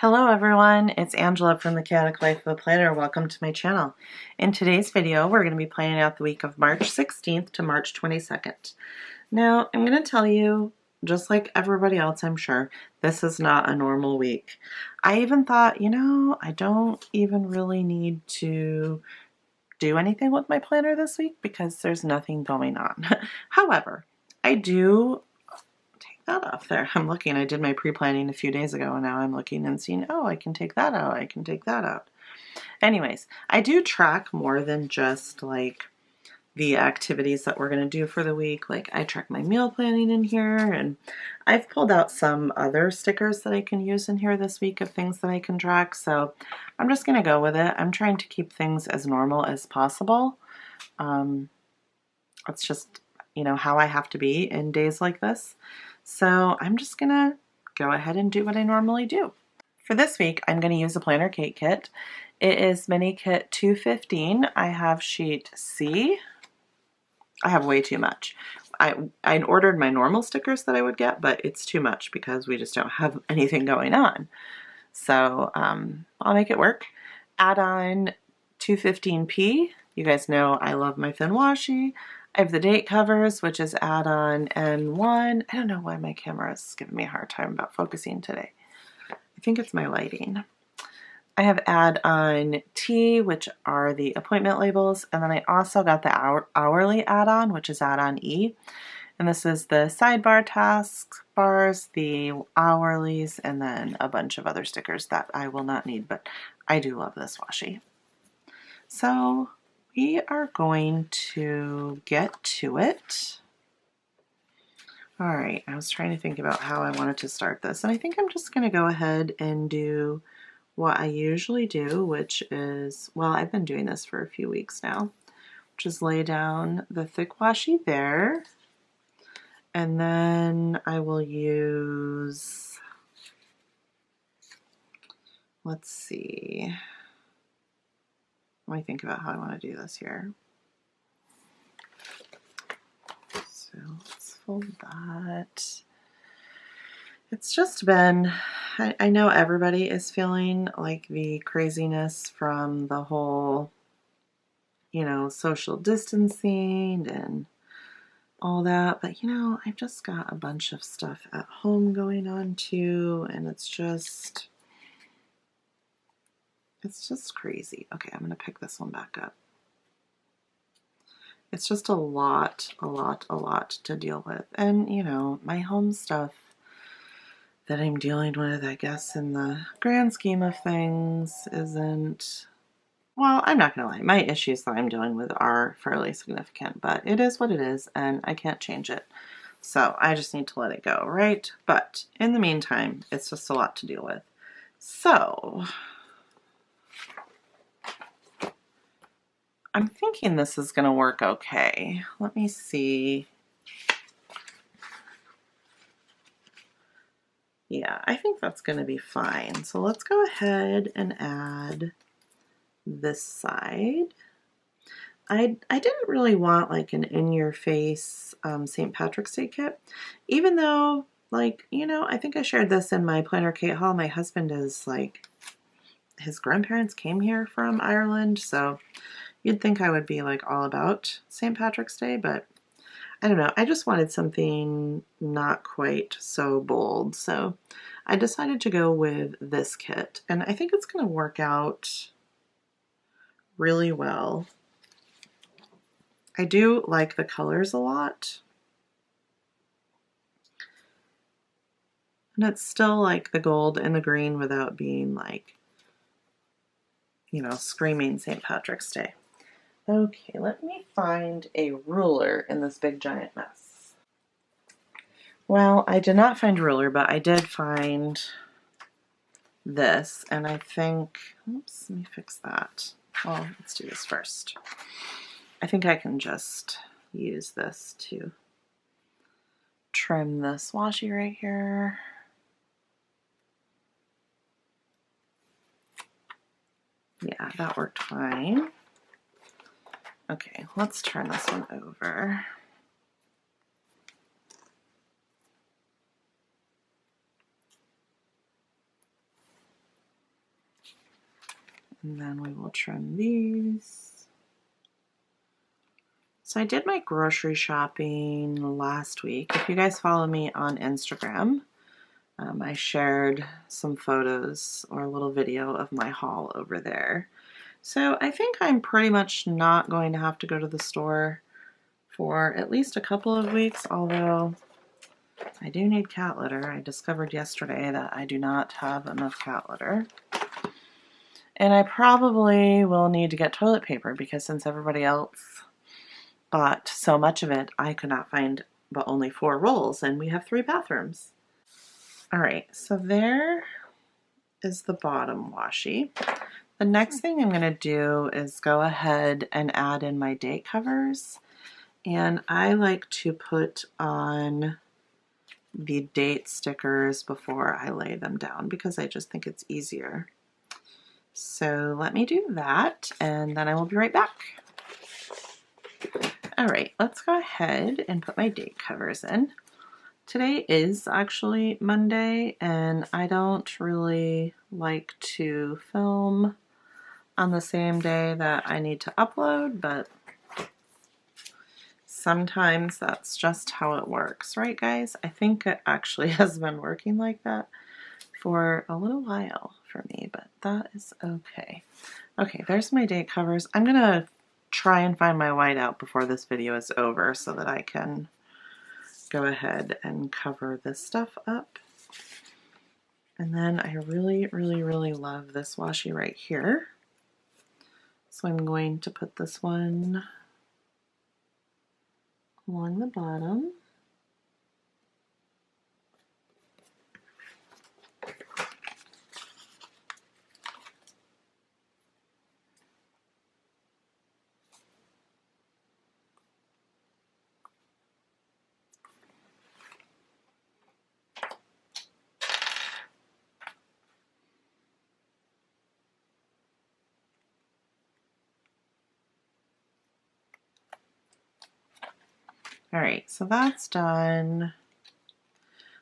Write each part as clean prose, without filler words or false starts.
Hello everyone, it's Angela from the Chaotic Life of a Planner. Welcome to my channel. In today's video, we're going to be planning out the week of March 16th to March 22nd. Now, I'm going to tell you, just like everybody else I'm sure, this is not a normal week. I even thought, I don't even really need to do anything with my planner this week because there's nothing going on. However, I do that off there. I'm looking, I did my pre-planning a few days ago and now I'm looking and seeing, oh, I can take that out, I can take that out. Anyways, I do track more than just like the activities that we're going to do for the week. Like I track my meal planning in here, and I've pulled out some other stickers that I can use in here this week of things that I can track. So I'm just going to go with it. I'm trying to keep things as normal as possible. It's just, how I have to be in days like this. So I'm just going to go ahead and do what I normally do. For this week, I'm going to use a Planner CAIT kit. It is Mini Kit 215. I have sheet C. I have way too much. I ordered my normal stickers that I would get, but it's too much because we just don't have anything going on. So I'll make it work. Add on 215P. You guys know I love my thin washi. I have the date covers, which is add-on N1. I don't know why my camera is giving me a hard time about focusing today. I think it's my lighting. I have add-on T, which are the appointment labels, and then I also got the hourly add-on, which is add-on E. And this is the sidebar task bars, the hourlies, and then a bunch of other stickers that I will not need, but I do love this washi. So we are going to get to it. All right, I was trying to think about how I wanted to start this, and I think I'm just going to go ahead and do what I usually do, which is, well, I've been doing this for a few weeks now, which is lay down the thick washi there, and then I will use, let's see, let me think about how I want to do this here. So let's fold that. It's just been, I know everybody is feeling like the craziness from the whole, social distancing and all that, but I've just got a bunch of stuff at home going on too, and it's just crazy. Okay, I'm gonna pick this one back up. It's just a lot to deal with. And, my home stuff that I'm dealing with, I guess, in the grand scheme of things isn't, well, I'm not gonna lie, my issues that I'm dealing with are fairly significant, but it is what it is, and I can't change it. So I just need to let it go, right? But in the meantime, it's just a lot to deal with. So I'm thinking this is going to work okay. Let me see. Yeah, I think that's going to be fine. So let's go ahead and add this side. I didn't really want like an in-your-face St. Patrick's Day kit, even though, like, I think I shared this in my Planner CAIT haul. My husband is like, his grandparents came here from Ireland, so you'd think I would be like all about St. Patrick's Day, but I don't know. I just wanted something not quite so bold. So I decided to go with this kit, and I think it's going to work out really well. I do like the colors a lot. And it's still like the gold and the green without being like, screaming St. Patrick's Day. Okay, let me find a ruler in this big giant mess. Well, I did not find a ruler, but I did find this, and I think, oops, let me fix that. Well, let's do this first. I think I can just use this to trim this washi right here. Yeah, that worked fine. Okay, let's turn this one over. And then we will trim these. So I did my grocery shopping last week. If you guys follow me on Instagram, I shared some photos or a little video of my haul over there. So I think I'm pretty much not going to have to go to the store for at least a couple of weeks, although I do need cat litter. I discovered yesterday that I do not have enough cat litter. And I probably will need to get toilet paper because since everybody else bought so much of it, I could not find but only 4 rolls, and we have 3 bathrooms. All right, so there is the bottom washi. The next thing I'm going to do is go ahead and add in my date covers. And I like to put on the date stickers before I lay them down because I just think it's easier. So let me do that and then I will be right back. All right, let's go ahead and put my date covers in. Today is actually Monday and I don't really like to film on the same day that I need to upload, but sometimes that's just how it works, right guys? I think it actually has been working like that for a little while for me, but that is okay. Okay, there's my date covers. I'm gonna try and find my whiteout before this video is over so that I can go ahead and cover this stuff up. And then I really, really, really love this washi right here. So I'm going to put this one along the bottom. All right, so that's done.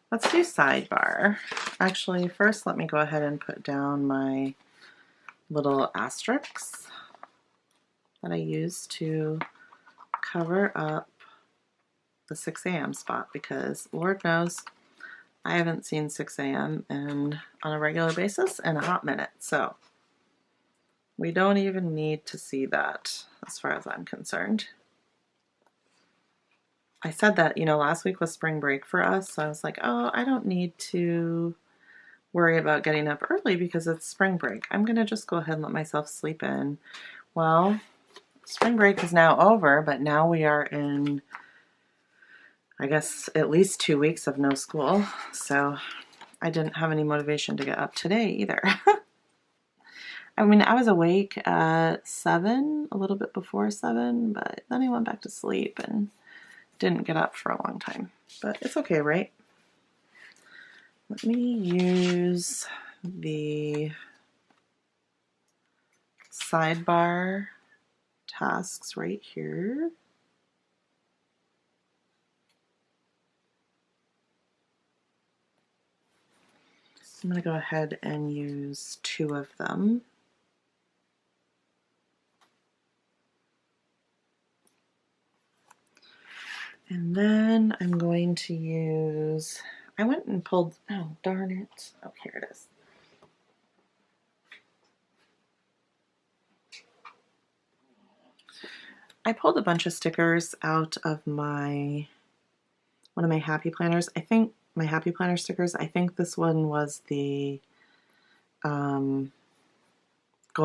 Let's do sidebar. Actually, first let me go ahead and put down my little asterisks that I use to cover up the 6 a.m. spot because Lord knows I haven't seen 6 a.m. on a regular basis in a hot minute. So we don't even need to see that as far as I'm concerned. I said that, you know, last week was spring break for us, so I was like, oh, I don't need to worry about getting up early because it's spring break. I'm going to just go ahead and let myself sleep in. Well, spring break is now over, but now we are in, I guess, at least 2 weeks of no school, so I didn't have any motivation to get up today either. I mean, I was awake at 7, a little bit before 7, but then I went back to sleep and didn't get up for a long time, but it's okay, right? Let me use the sidebar tasks right here. I'm going to go ahead and use 2 of them. And then I'm going to use, I went and pulled, oh darn it, oh here it is. I pulled a bunch of stickers out of one of my Happy Planners. I think my Happy Planner stickers, I think this one was the goal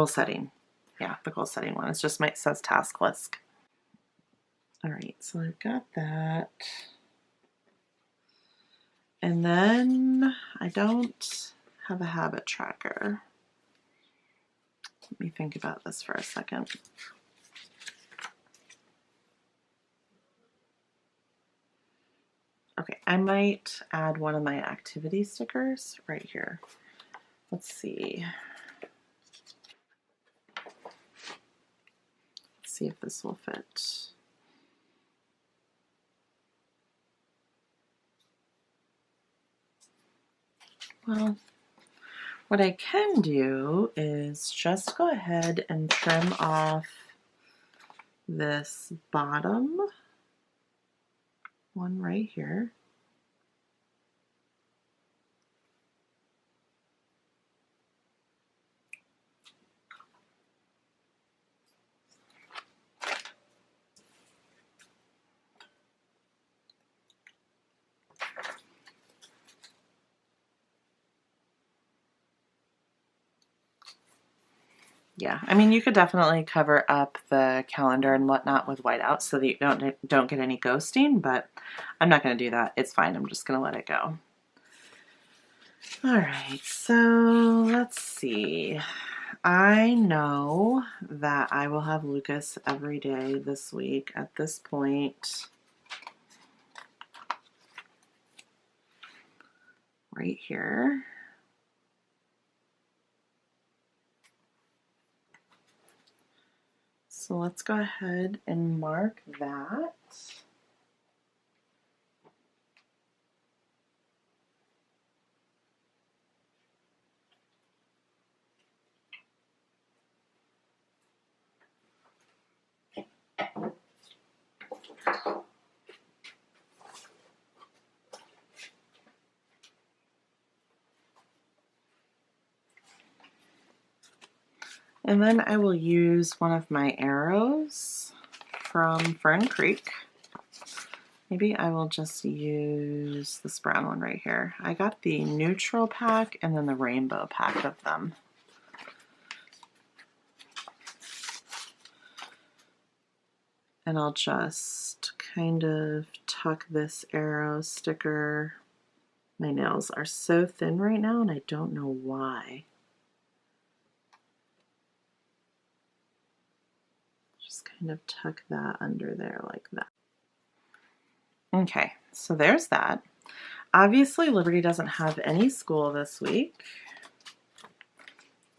setting. Yeah, the goal setting one. It just says task list. All right, so I've got that. And then I don't have a habit tracker. Let me think about this for a second. Okay, I might add one of my activity stickers right here. Let's see. Let's see if this will fit. Well, What I can do is just go ahead and trim off this bottom one right here. Yeah, I mean, you could definitely cover up the calendar and whatnot with whiteout so that you don't get any ghosting, but I'm not going to do that. It's fine. I'm just going to let it go. All right, so let's see. I know that I will have Lucas every day this week at this point. Right here. So let's go ahead and mark that. And then I will use one of my arrows from Fern Creek. Maybe I will just use this brown one right here. I got the neutral pack and then the rainbow pack of them. And I'll just kind of tuck this arrow sticker. My nails are so thin right now and I don't know why. Just kind of tuck that under there like that. Okay, so there's that. Obviously, Liberty doesn't have any school this week.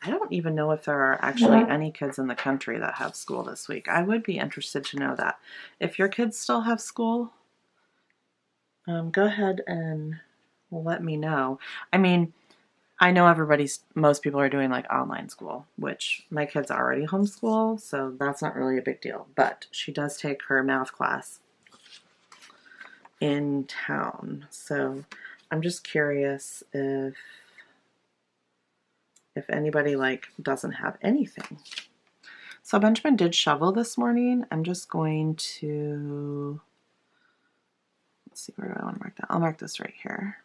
I don't even know if there are actually any kids in the country that have school this week. I would be interested to know that. If your kids still have school, go ahead and let me know. I mean, I know most people are doing like online school, which my kids already homeschool, so that's not really a big deal. But she does take her math class in town, so I'm just curious if anybody like doesn't have anything. So Benjamin did shovel this morning. I'm just going to, let's see, where do I want to mark that? I'll mark this right here.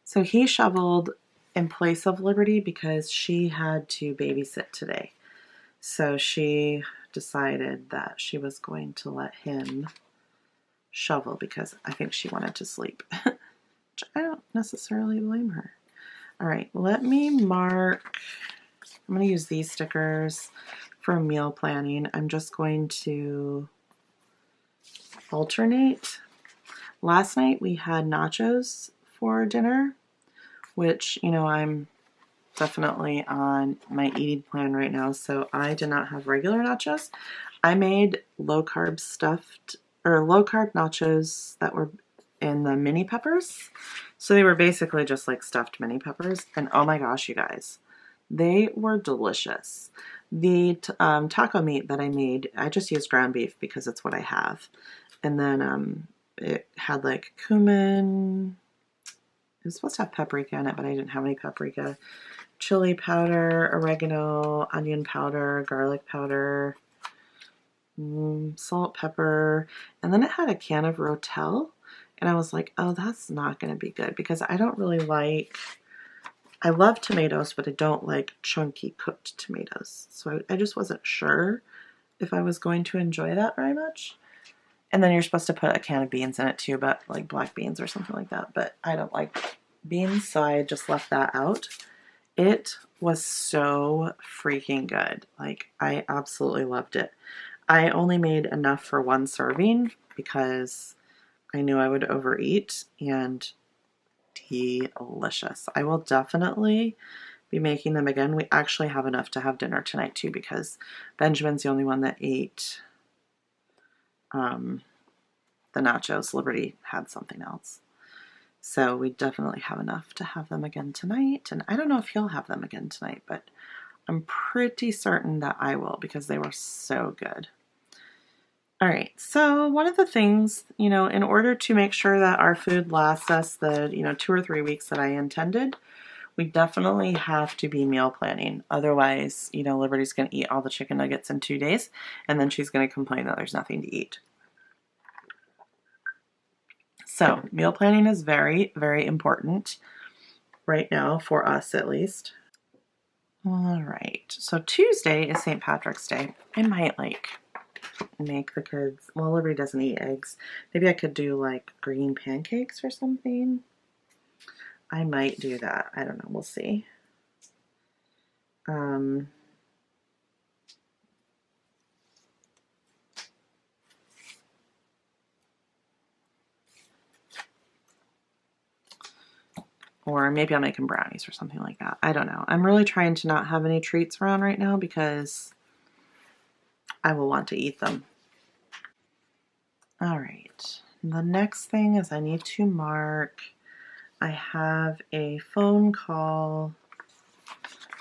So he shoveled in place of Liberty because she had to babysit today. So she decided that she was going to let him shovel because I think she wanted to sleep. Which I don't necessarily blame her. All right, let me mark. I'm going to use these stickers for meal planning. I'm just going to alternate. Last night we had nachos for dinner, which, you know, I'm definitely on my eating plan right now, so I did not have regular nachos. I made low-carb nachos that were in the mini peppers. So they were basically just like stuffed mini peppers, and oh my gosh, you guys, they were delicious. The taco meat that I made, I just used ground beef because it's what I have. And then it had like cumin. It was supposed to have paprika in it, but I didn't have any paprika. Chili powder, oregano, onion powder, garlic powder, salt, pepper. And then it had a can of Rotel. And I was like, oh, that's not going to be good because I don't really like, I love tomatoes, but I don't like chunky cooked tomatoes. So I just wasn't sure if I was going to enjoy that very much. And then you're supposed to put a can of beans in it too, but like black beans or something like that. But I don't like beans, so I just left that out. It was so freaking good. Like, I absolutely loved it. I only made enough for one serving because I knew I would overeat, and delicious. I will definitely be making them again. We actually have enough to have dinner tonight too because Benjamin's the only one that ate the nachos. Liberty had something else. So we definitely have enough to have them again tonight. And I don't know if he'll have them again tonight, but I'm pretty certain that I will because they were so good. All right, so one of the things, in order to make sure that our food lasts us the, 2 or 3 weeks that I intended, we definitely have to be meal planning. Otherwise, Liberty's going to eat all the chicken nuggets in 2 days, and then she's going to complain that there's nothing to eat. So meal planning is very, very important right now, for us at least. All right, so Tuesday is St. Patrick's Day. I might make the kids, well, Liberty doesn't eat eggs. Maybe I could do like green pancakes or something. I might do that. I don't know. We'll see. Or maybe I'll make them brownies or something like that. I don't know. I'm really trying to not have any treats around right now because I will want to eat them. All right. The next thing is I need to mark. I have a phone call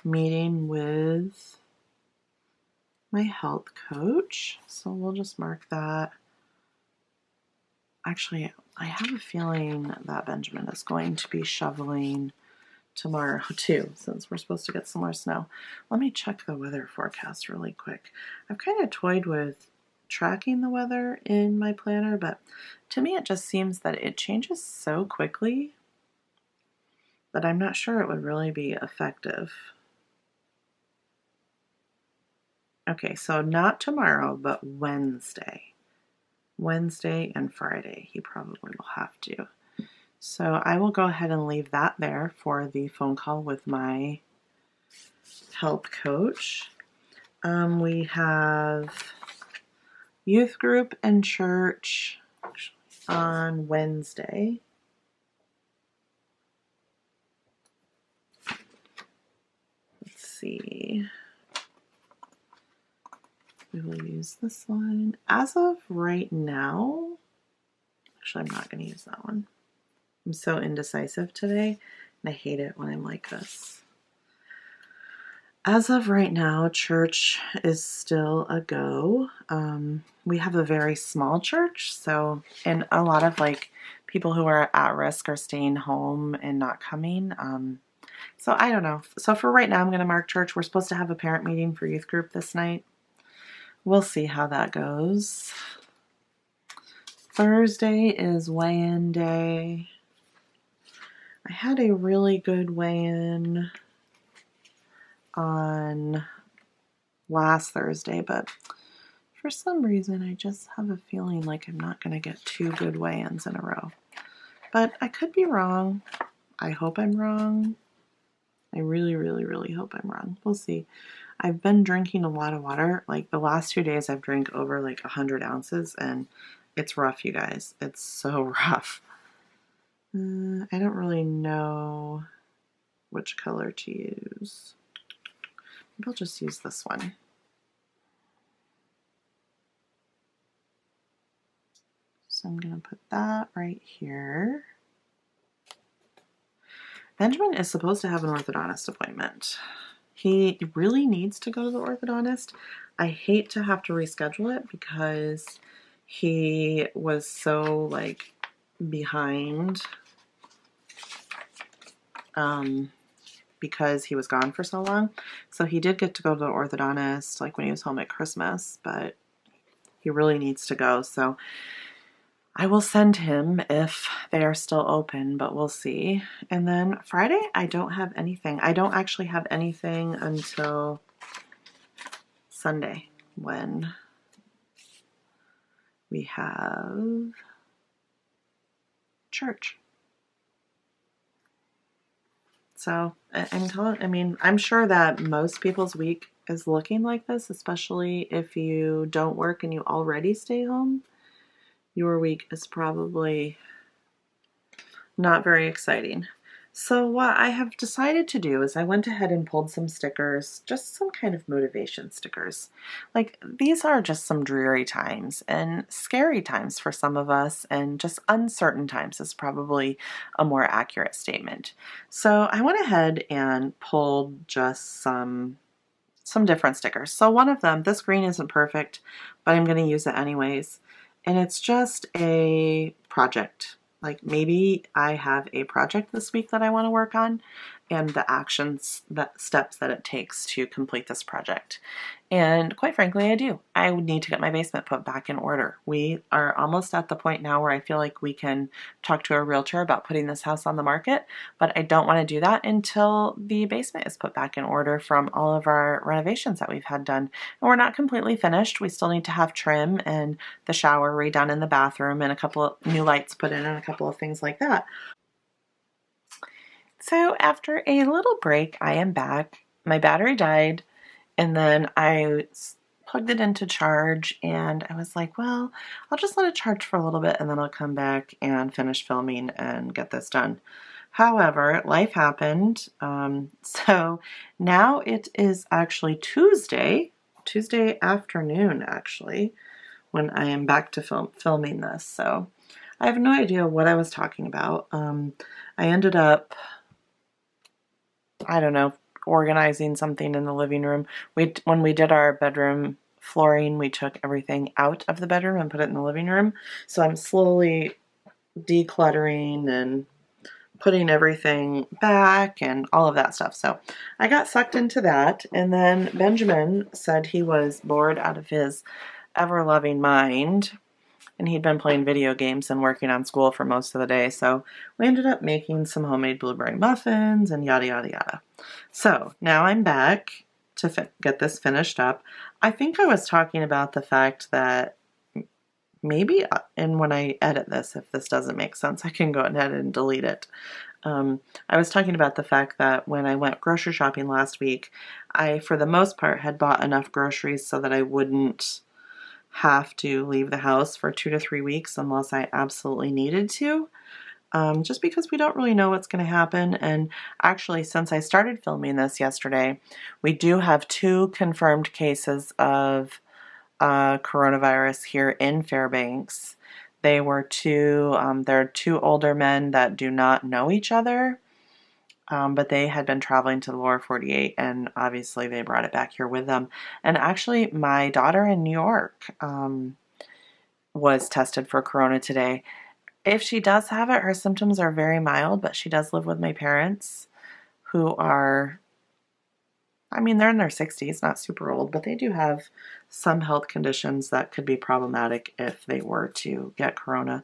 meeting with my health coach. So we'll just mark that. Actually, I have a feeling that Benjamin is going to be shoveling tomorrow too, since we're supposed to get some more snow. Let me check the weather forecast really quick. I've kind of toyed with tracking the weather in my planner, but to me it just seems that it changes so quickly that I'm not sure it would really be effective. Okay, so not tomorrow, but Wednesday. Wednesday and Friday, he probably will have to. So I will go ahead and leave that there for the phone call with my health coach. We have youth group and church on Wednesday. Let's see. We will use this one. As of right now, actually I'm not going to use that one. I'm so indecisive today, and I hate it when I'm like this. As of right now, church is still a go. We have a very small church, so, and a lot of people who are at risk are staying home and not coming. So I don't know. So for right now, I'm going to mark church. We're supposed to have a parent meeting for youth group this night. We'll see how that goes. Thursday is weigh-in day. I had a really good weigh-in on last Thursday, but for some reason I just have a feeling like I'm not going to get 2 good weigh-ins in a row. But I could be wrong. I hope I'm wrong. I really, really, really hope I'm wrong. We'll see. I've been drinking a lot of water. Like the last 2 days I've drank over 100 ounces, and it's rough, you guys. It's so rough. I don't really know which color to use. Maybe I'll just use this one. So I'm going to put that right here. Benjamin is supposed to have an orthodontist appointment. He really needs to go to the orthodontist. I hate to have to reschedule it because he was so behind because he was gone for so long. So he did get to go to the orthodontist when he was home at Christmas, but he really needs to go. So I will send him if they are still open, but we'll see. And then Friday, I don't have anything. I don't actually have anything until Sunday when we have church. So I'm sure that most people's week is looking like this, especially if you don't work and you already stay home. Your week is probably not very exciting. So what I have decided to do is I went ahead and pulled some stickers, just some kind of motivation stickers. Like, these are just some dreary times and scary times for some of us, and just uncertain times is probably a more accurate statement. So I went ahead and pulled just some different stickers. So one of them, this green isn't perfect, but I'm going to use it anyways. And it's just a project. Like, maybe I have a project this week that I want to work on, and the actions, the steps that it takes to complete this project. And quite frankly, I do. I would need to get my basement put back in order. We are almost at the point now where I feel like we can talk to a realtor about putting this house on the market, but I don't want to do that until the basement is put back in order from all of our renovations that we've had done. And we're not completely finished. We still need to have trim and the shower redone in the bathroom and a couple of new lights put in and a couple of things like that. So after a little break, I am back. My battery died. And then I plugged it into charge, and I was like, well, I'll just let it charge for a little bit and then I'll come back and finish filming and get this done. However, life happened. So now it is actually Tuesday afternoon, actually, when I am back to filming this. So I have no idea what I was talking about. I ended up, I don't know, organizing something in the living room. When we did our bedroom flooring, we took everything out of the bedroom and put it in the living room. So I'm slowly decluttering and putting everything back and all of that stuff. So I got sucked into that. And then Benjamin said he was bored out of his ever-loving mind, and he'd been playing video games and working on school for most of the day. So we ended up making some homemade blueberry muffins and yada, yada, yada. So now I'm back to get this finished up. I think I was talking about the fact that maybe, and when I edit this, if this doesn't make sense, I can go ahead and delete it. I was talking about the fact that when I went grocery shopping last week, I, for the most part, had bought enough groceries so that I wouldn't have to leave the house for 2 to 3 weeks unless I absolutely needed to, just because we don't really know what's going to happen. And actually, since I started filming this yesterday, we do have 2 confirmed cases of coronavirus here in Fairbanks. They were they're 2 older men that do not know each other. But they had been traveling to the lower 48, and obviously they brought it back here with them. And actually, my daughter in New York was tested for corona today. If she does have it, her symptoms are very mild, but she does live with my parents, who are, I mean, they're in their 60s, not super old, but they do have some health conditions that could be problematic if they were to get corona.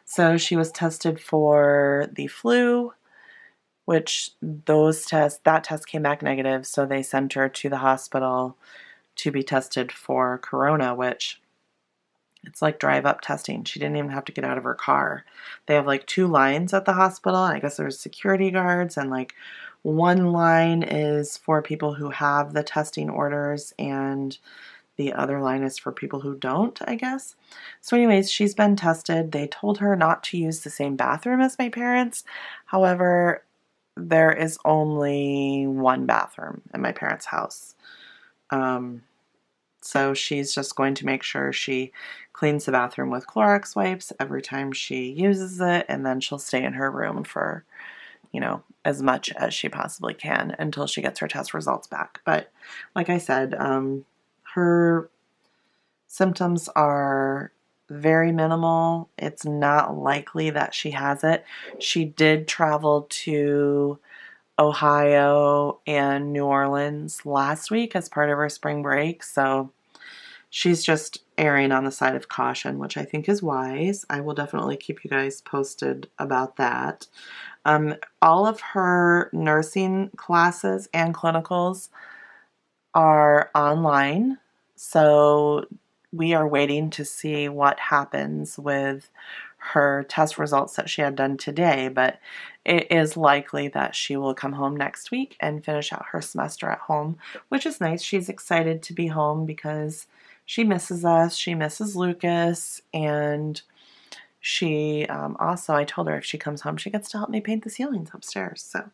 So she was tested for the flu, which that test came back negative, so they sent her to the hospital to be tested for corona, which it's like drive-up testing. She didn't even have to get out of her car. They have like 2 lines at the hospital. I guess there's security guards, and like one line is for people who have the testing orders, and the other line is for people who don't, I guess. So anyways, she's been tested. They told her not to use the same bathroom as my parents. However, there is only 1 bathroom in my parents' house. So she's just going to make sure she cleans the bathroom with Clorox wipes every time she uses it, and then she'll stay in her room for, as much as she possibly can until she gets her test results back. But like I said, her symptoms are very minimal. It's not likely that she has it. She did travel to Ohio and New Orleans last week as part of her spring break, so she's just erring on the side of caution, which I think is wise. I will definitely keep you guys posted about that. All of her nursing classes and clinicals are online, so we are waiting to see what happens with her test results that she had done today, but it is likely that she will come home next week and finish out her semester at home, which is nice. She's excited to be home because she misses us, she misses Lucas, and she also, I told her if she comes home, she gets to help me paint the ceilings upstairs. So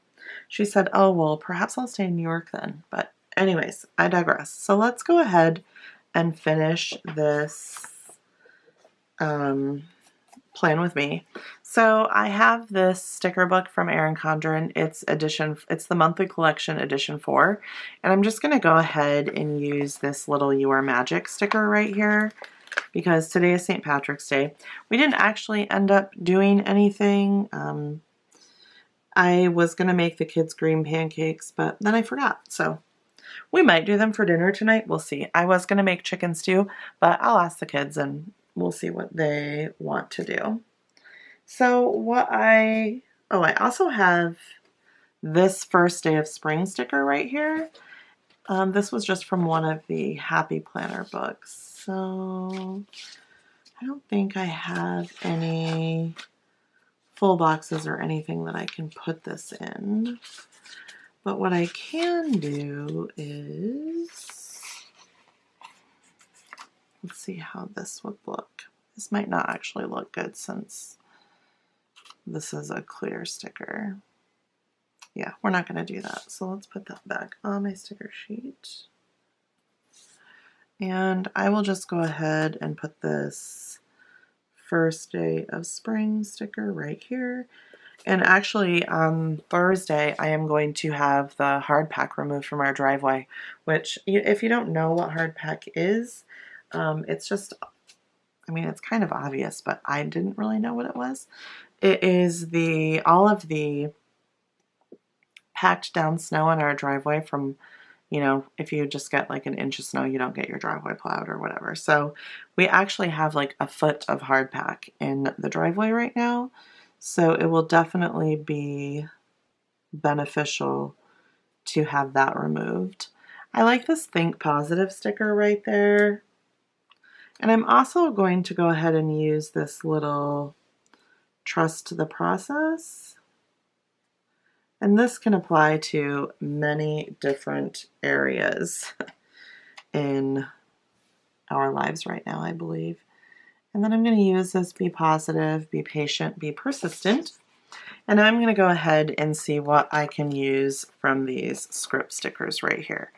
she said, oh, well, perhaps I'll stay in New York then. But anyways, I digress. So let's go ahead and finish this plan with me. So I have this sticker book from ERIN CONDREN. It's the monthly collection edition 4. And I'm just going to go ahead and use this little You Are Magic sticker right here because today is St. Patrick's Day. We didn't actually end up doing anything. I was going to make the kids green pancakes, but then I forgot. So we might do them for dinner tonight. We'll see. I was going to make chicken stew, but I'll ask the kids and we'll see what they want to do. So I also have this first day of spring sticker right here. This was just from one of the Happy Planner books. So I don't think I have any full boxes or anything that I can put this in. But what I can do is, let's see how this would look. This might not actually look good since this is a clear sticker. Yeah, we're not going to do that. So let's put that back on my sticker sheet. And I will just go ahead and put this first day of spring sticker right here. And actually on Thursday, I am going to have the hard pack removed from our driveway, which if you don't know what hard pack is, it's just, I mean, it's kind of obvious, but I didn't really know what it was. It is all of the packed down snow on our driveway from, you know, if you just get like an inch of snow, you don't get your driveway plowed or whatever. So we actually have like a foot of hard pack in the driveway right now. So it will definitely be beneficial to have that removed. I like this Think Positive sticker right there. And I'm also going to go ahead and use this little Trust the Process. And this can apply to many different areas in our lives right now, I believe. And then I'm going to use this Be Positive, Be Patient, Be Persistent. And I'm going to go ahead and see what I can use from these script stickers right here.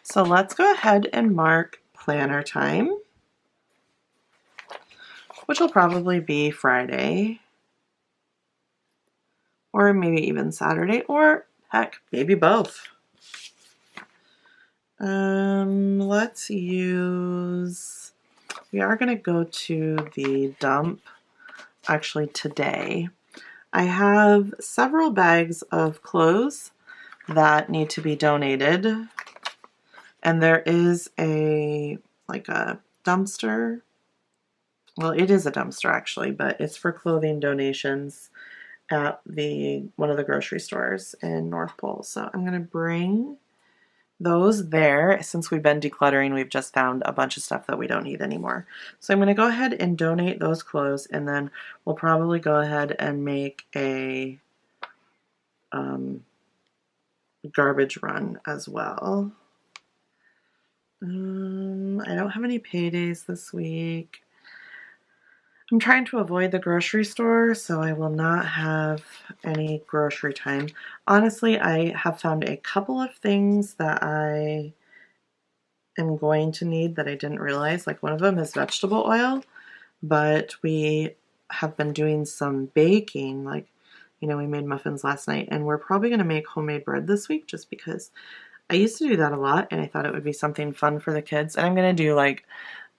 So let's go ahead and mark planner time, which will probably be Friday, or maybe even Saturday, or heck, maybe both. Let's use, we are going to go to the dump actually today. I have several bags of clothes that need to be donated, and there is a dumpster. Well, it is a dumpster actually, but it's for clothing donations at one of the grocery stores in North Pole. So I'm going to bring those there. Since we've been decluttering, we've just found a bunch of stuff that we don't need anymore. So I'm going to go ahead and donate those clothes, and then we'll probably go ahead and make a garbage run as well. I don't have any paydays this week. I'm trying to avoid the grocery store, so I will not have any grocery time. Honestly, I have found a couple of things that I am going to need that I didn't realize. Like one of them is vegetable oil, but we have been doing some baking. Like, you know, we made muffins last night, and we're probably going to make homemade bread this week just because I used to do that a lot, and I thought it would be something fun for the kids. And I'm going to do like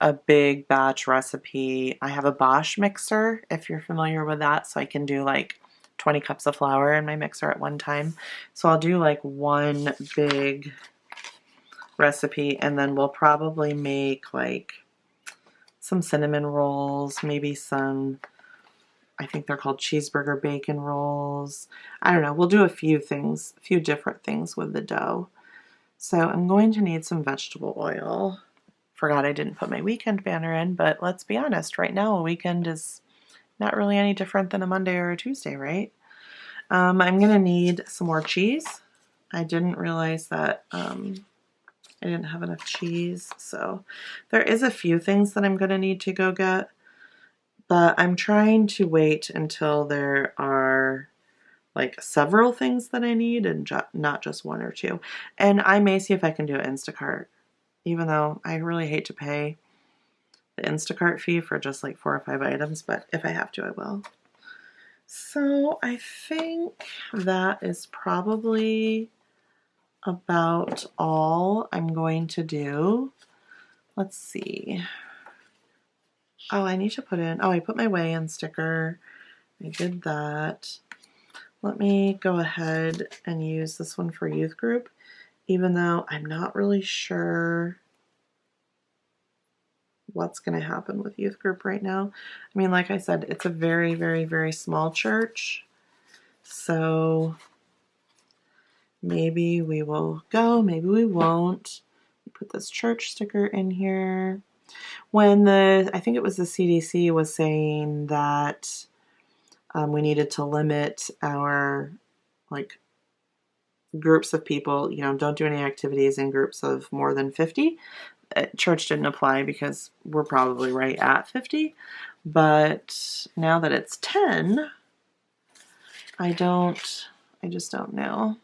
a big batch recipe. I have a Bosch mixer, if you're familiar with that, so I can do like 20 cups of flour in my mixer at one time. So I'll do like one big recipe, and then we'll probably make like some cinnamon rolls, maybe some, I think they're called cheeseburger bacon rolls. I don't know, we'll do a few things, a few different things with the dough. So I'm going to need some vegetable oil. Forgot I didn't put my weekend banner in, but let's be honest, right now a weekend is not really any different than a Monday or a Tuesday, right? I'm going to need some more cheese. I didn't realize that I didn't have enough cheese, so there is a few things that I'm going to need to go get, but I'm trying to wait until there are like several things that I need and not just one or two. And I may see if I can do an Instacart, even though I really hate to pay the Instacart fee for just like 4 or 5 items, but if I have to, I will. So I think that is probably about all I'm going to do. Let's see. Oh, I need to put in, I put my weigh-in sticker. I did that. Let me go ahead and use this one for youth group, even though I'm not really sure what's going to happen with youth group right now. I mean, like I said, it's a very, very, very small church. So maybe we will go, maybe we won't. Put this church sticker in here. When I think it was the CDC was saying that we needed to limit our like groups of people, you know, don't do any activities in groups of more than 50. Church didn't apply because we're probably right at 50. But now that it's 10, I just don't know.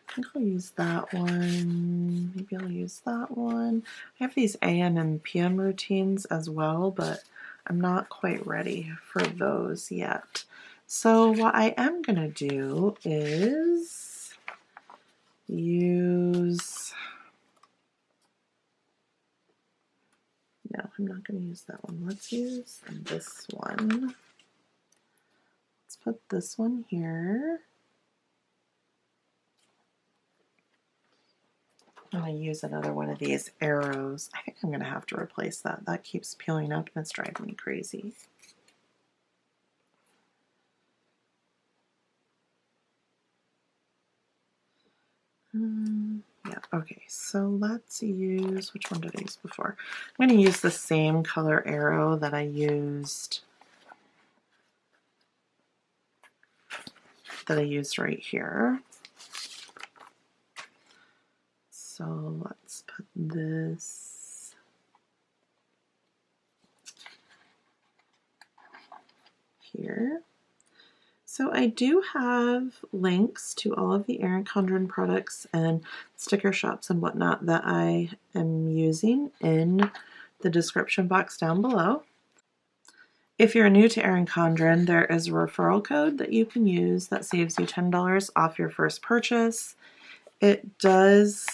I think I'll use that one. Maybe I'll use that one. I have these AM and PM routines as well, but I'm not quite ready for those yet. So what I am going to do is use... No, I'm not going to use that one. Let's use this one. Let's put this one here. I'm going to use another one of these arrows. I think I'm going to have to replace that. That keeps peeling up and it's driving me crazy. Yeah, okay, so let's use, which one did I use before? I'm going to use the same color arrow that I used right here. So let's put this here. So I do have links to all of the ERIN CONDREN products and sticker shops and whatnot that I am using in the description box down below. If you're new to ERIN CONDREN, there is a referral code that you can use that saves you $10 off your first purchase. It does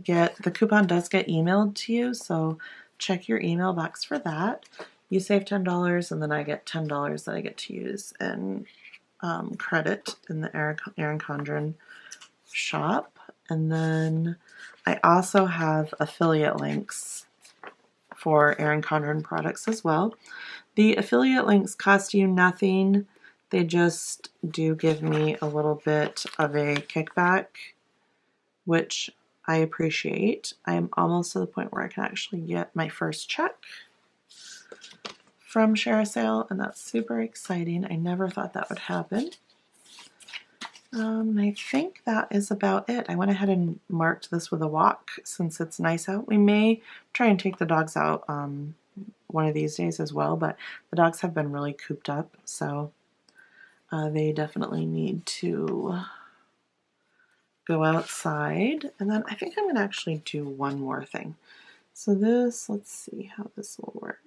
the coupon does get emailed to you, so check your email box for that. You save $10 and then I get $10 that I get to use and credit in the ERIN CONDREN shop. And then I also have affiliate links for ERIN CONDREN products as well. The affiliate links cost you nothing. They just do give me a little bit of a kickback, which I appreciate. I am almost to the point where I can actually get my first check from Share a Sale, and that's super exciting. I never thought that would happen. I think that is about it. I went ahead and marked this with a walk since it's nice out. We may try and take the dogs out one of these days as well, but the dogs have been really cooped up, so they definitely need to go outside. And then I think I'm going to actually do one more thing. So this, let's see how this will work.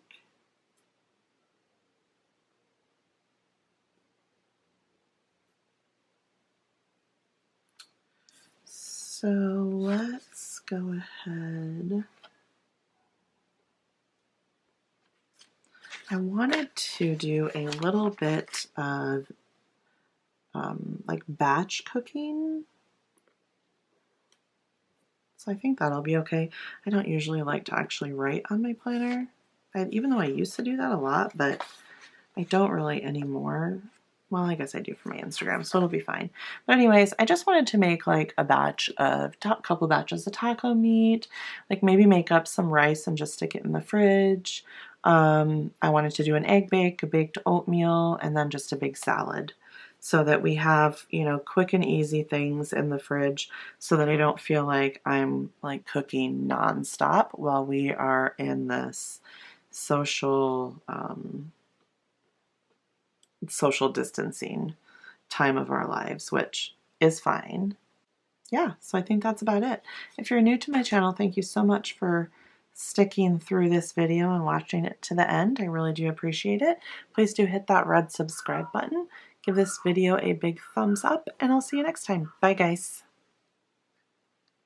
So let's go ahead. I wanted to do a little bit of like batch cooking. So I think that'll be okay. I don't usually like to actually write on my planner, even though I used to do that a lot, but I don't really anymore. Well, I guess I do for my Instagram, so it'll be fine. But anyways, I just wanted to make like a batch of, couple batches of taco meat, like maybe make up some rice and just stick it in the fridge. I wanted to do an egg bake, a baked oatmeal, and then just a big salad, so that we have, you know, quick and easy things in the fridge so that I don't feel like I'm like cooking nonstop while we are in this social social distancing time of our lives, which is fine. Yeah, so I think that's about it. If you're new to my channel, thank you so much for sticking through this video and watching it to the end. I really do appreciate it. Please do hit that red subscribe button. Give this video a big thumbs up, and I'll see you next time. Bye, guys.